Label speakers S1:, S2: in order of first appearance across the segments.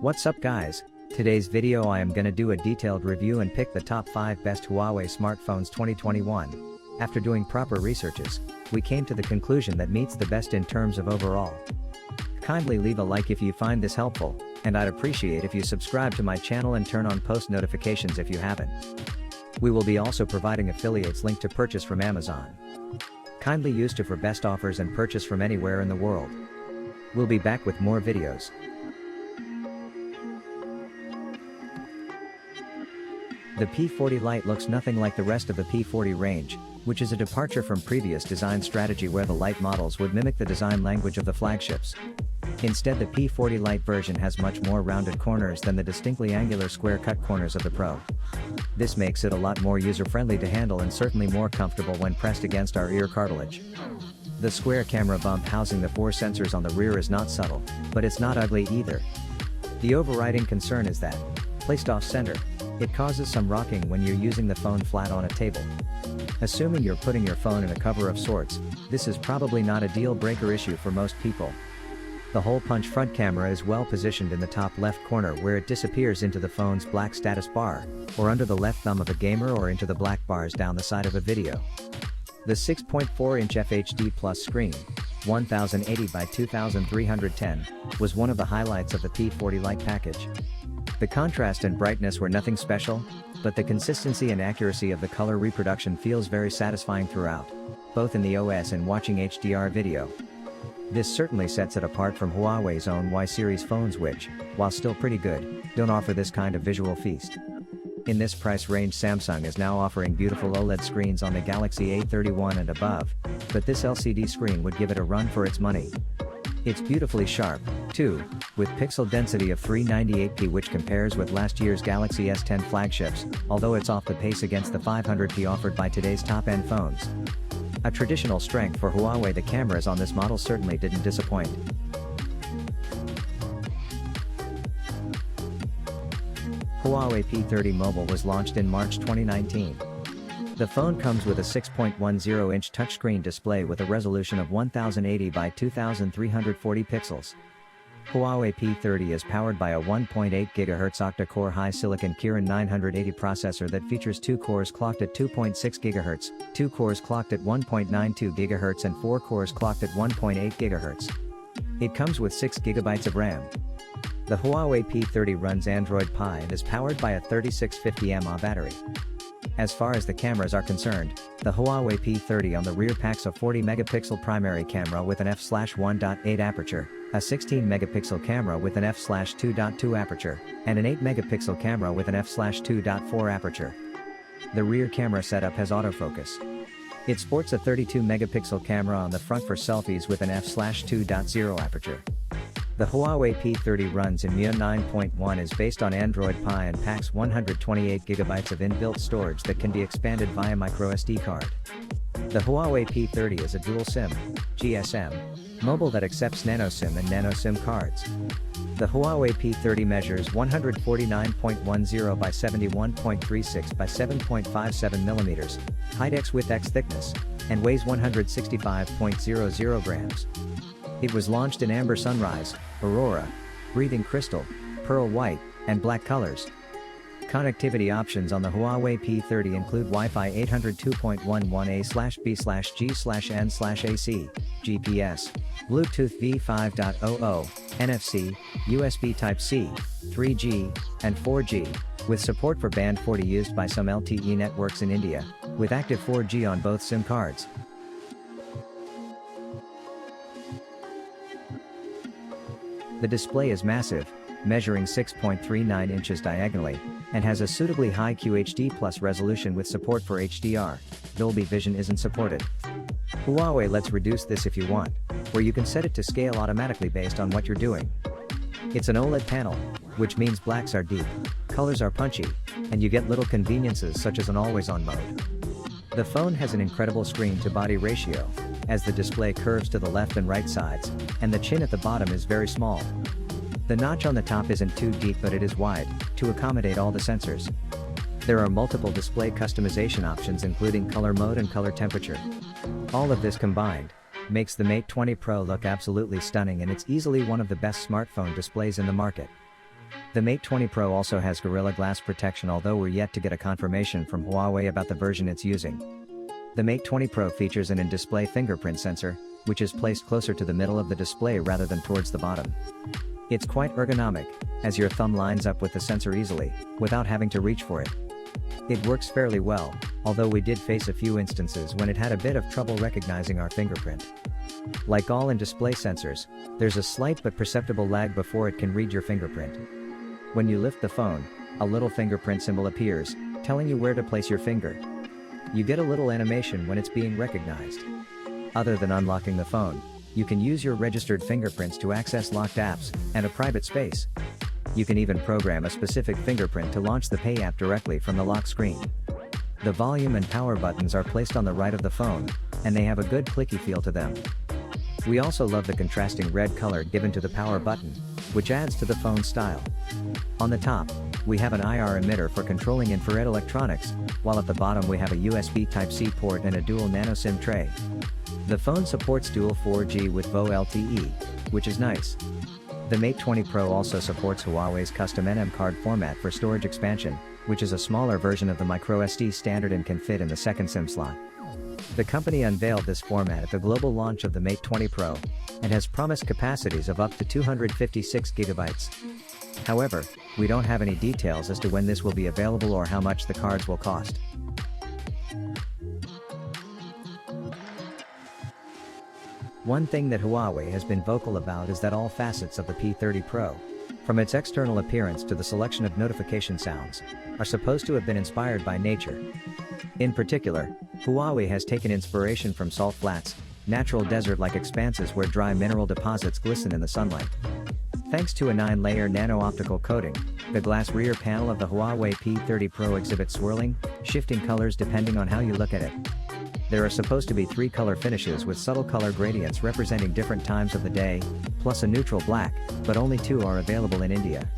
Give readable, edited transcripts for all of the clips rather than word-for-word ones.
S1: What's up guys? Today's video I am gonna do a detailed review and pick the top 5 best Huawei smartphones 2021. After doing proper researches, we came to the conclusion that meets the best in terms of overall. Kindly leave a like if you find this helpful, and I'd appreciate if you subscribe to my channel and turn on post notifications if you haven't. We will be also providing affiliates link to purchase from Amazon. Kindly use to for best offers and purchase from anywhere in the world. We'll be back with more videos. The P40 Lite looks nothing like the rest of the P40 range, which is a departure from previous design strategy where the Lite models would mimic the design language of the flagships. Instead, the P40 Lite version has much more rounded corners than the distinctly angular square-cut corners of the Pro. This makes it a lot more user-friendly to handle and certainly more comfortable when pressed against our ear cartilage. The square camera bump housing the 4 sensors on the rear is not subtle, but it's not ugly either. The overriding concern is that, placed off-center, it causes some rocking when you're using the phone flat on a table. Assuming you're putting your phone in a cover of sorts, this is probably not a deal-breaker issue for most people. The hole punch front camera is well positioned in the top left corner where it disappears into the phone's black status bar, or under the left thumb of a gamer or into the black bars down the side of a video. The 6.4-inch FHD Plus screen, 1080 by 2310, was one of the highlights of the P40 Lite package. The contrast and brightness were nothing special, but the consistency and accuracy of the color reproduction feels very satisfying throughout, both in the OS and watching HDR video. This certainly sets it apart from Huawei's own Y series phones which, while still pretty good, don't offer this kind of visual feast. In this price range, Samsung is now offering beautiful OLED screens on the Galaxy A31 and above, but this LCD screen would give it a run for its money. It's beautifully sharp, too, with pixel density of 398p which compares with last year's Galaxy S10 flagships, although it's off the pace against the 500p offered by today's top-end phones. A traditional strength for Huawei, the cameras on this model certainly didn't disappoint. Huawei P30 Mobile was launched in March 2019. The phone comes with a 6.10-inch touchscreen display with a resolution of 1080 by 2340 pixels. Huawei P30 is powered by a 1.8 GHz octa-core high-silicon Kirin 980 processor that features 2 cores clocked at 2.6 GHz, 2 cores clocked at 1.92 GHz and 4 cores clocked at 1.8 GHz. It comes with 6 GB of RAM. The Huawei P30 runs Android Pie and is powered by a 3650 mAh battery. As far as the cameras are concerned, the Huawei P30 on the rear packs a 40-megapixel primary camera with an f/1.8 aperture, a 16-megapixel camera with an f/2.2 aperture, and an 8-megapixel camera with an f/2.4 aperture. The rear camera setup has autofocus. It sports a 32-megapixel camera on the front for selfies with an f/2.0 aperture. The Huawei P30 runs in MIUI 9.1, is based on Android Pie and packs 128 GB of inbuilt storage that can be expanded via microSD card. The Huawei P30 is a dual SIM, GSM, mobile that accepts nano SIM and nano SIM cards. The Huawei P30 measures 149.10 by 71.36 by 7.57 mm, height x width x thickness, and weighs 165.00 grams. It was launched in Amber Sunrise, Aurora, Breathing Crystal, Pearl White, and Black colors. Connectivity options on the Huawei P30 include Wi-Fi 802.11a/b/g/n/ac, GPS, Bluetooth V5.00, NFC, USB Type-C, 3G, and 4G, with support for Band 40 used by some LTE networks in India, with active 4G on both SIM cards. The display is massive, measuring 6.39 inches diagonally, and has a suitably high QHD+ resolution with support for HDR. Dolby Vision isn't supported. Huawei lets reduce this if you want, where you can set it to scale automatically based on what you're doing. It's an OLED panel, which means blacks are deep, colors are punchy, and you get little conveniences such as an always-on mode. The phone has an incredible screen-to-body ratio, as the display curves to the left and right sides, and the chin at the bottom is very small. The notch on the top isn't too deep but it is wide, to accommodate all the sensors. There are multiple display customization options including color mode and color temperature. All of this combined makes the Mate 20 Pro look absolutely stunning, and it's easily one of the best smartphone displays in the market. The Mate 20 Pro also has Gorilla Glass protection, although we're yet to get a confirmation from Huawei about the version it's using. The Mate 20 Pro features an in-display fingerprint sensor, which is placed closer to the middle of the display rather than towards the bottom. It's quite ergonomic, as your thumb lines up with the sensor easily, without having to reach for it. It works fairly well, although we did face a few instances when it had a bit of trouble recognizing our fingerprint. Like all in-display sensors, there's a slight but perceptible lag before it can read your fingerprint. When you lift the phone, a little fingerprint symbol appears, telling you where to place your finger. You get a little animation when it's being recognized. Other than unlocking the phone, you can use your registered fingerprints to access locked apps and a private space. You can even program a specific fingerprint to launch the Pay app directly from the lock screen. The volume and power buttons are placed on the right of the phone, and they have a good clicky feel to them. We also love the contrasting red color given to the power button, which adds to the phone's style. On the top, we have an IR emitter for controlling infrared electronics, while at the bottom we have a USB Type-C port and a dual nano SIM tray. The phone supports dual 4G with VO LTE, which is nice. The Mate 20 Pro also supports Huawei's custom NM card format for storage expansion, which is a smaller version of the microSD standard and can fit in the second SIM slot. The company unveiled this format at the global launch of the Mate 20 Pro, and has promised capacities of up to 256 GB. However, we don't have any details as to when this will be available or how much the cards will cost. One thing that Huawei has been vocal about is that all facets of the P30 Pro, from its external appearance to the selection of notification sounds, are supposed to have been inspired by nature. In particular, Huawei has taken inspiration from salt flats, natural desert-like expanses where dry mineral deposits glisten in the sunlight. Thanks to a 9-layer nano-optical coating, the glass rear panel of the Huawei P30 Pro exhibits swirling, shifting colors depending on how you look at it. There are supposed to be 3 color finishes with subtle color gradients representing different times of the day, plus a neutral black, but only 2 are available in India.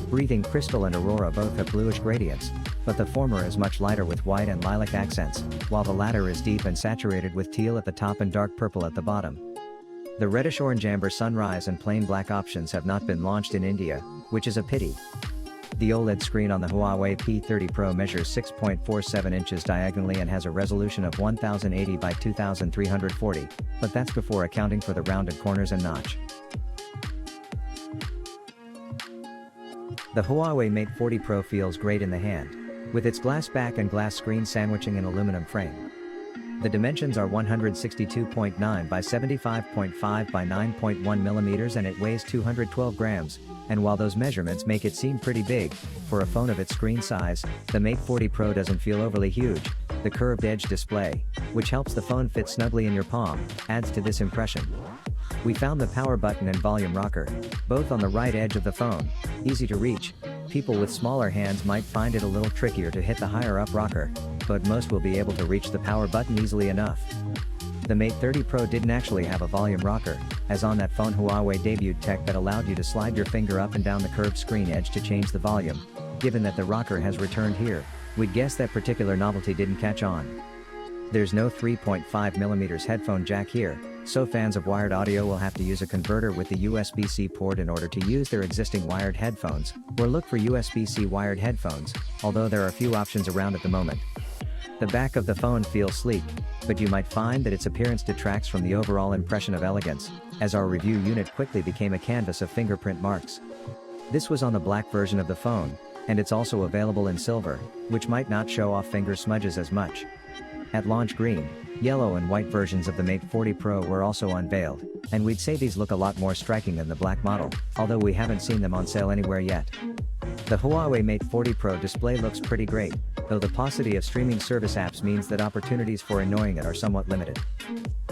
S1: Breathing Crystal and Aurora both have bluish gradients, but the former is much lighter with white and lilac accents, while the latter is deep and saturated with teal at the top and dark purple at the bottom. The reddish-orange amber sunrise and plain black options have not been launched in India, which is a pity. The OLED screen on the Huawei P30 Pro measures 6.47 inches diagonally and has a resolution of 1080 by 2340, but that's before accounting for the rounded corners and notch. The Huawei Mate 40 Pro feels great in the hand, with its glass back and glass screen sandwiching an aluminum frame. The dimensions are 162.9 by 75.5 by 9.1 mm and it weighs 212 grams, and while those measurements make it seem pretty big, for a phone of its screen size, the Mate 40 Pro doesn't feel overly huge. The curved edge display, which helps the phone fit snugly in your palm, adds to this impression. We found the power button and volume rocker, both on the right edge of the phone, easy to reach. People with smaller hands might find it a little trickier to hit the higher up rocker, but most will be able to reach the power button easily enough. The Mate 30 Pro didn't actually have a volume rocker, as on that phone Huawei debuted tech that allowed you to slide your finger up and down the curved screen edge to change the volume. Given that the rocker has returned here, we'd guess that particular novelty didn't catch on. There's no 3.5mm headphone jack here, so fans of wired audio will have to use a converter with the USB-C port in order to use their existing wired headphones, or look for USB-C wired headphones, although there are a few options around at the moment. The back of the phone feels sleek, but you might find that its appearance detracts from the overall impression of elegance, as our review unit quickly became a canvas of fingerprint marks. This was on the black version of the phone, and it's also available in silver, which might not show off finger smudges as much. At launch, green, yellow and white versions of the Mate 40 Pro were also unveiled, and we'd say these look a lot more striking than the black model, although we haven't seen them on sale anywhere yet. The Huawei Mate 40 Pro display looks pretty great, though the paucity of streaming service apps means that opportunities for annoying it are somewhat limited.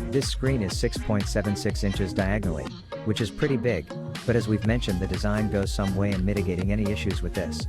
S1: This screen is 6.76 inches diagonally, which is pretty big, but as we've mentioned, the design goes some way in mitigating any issues with this.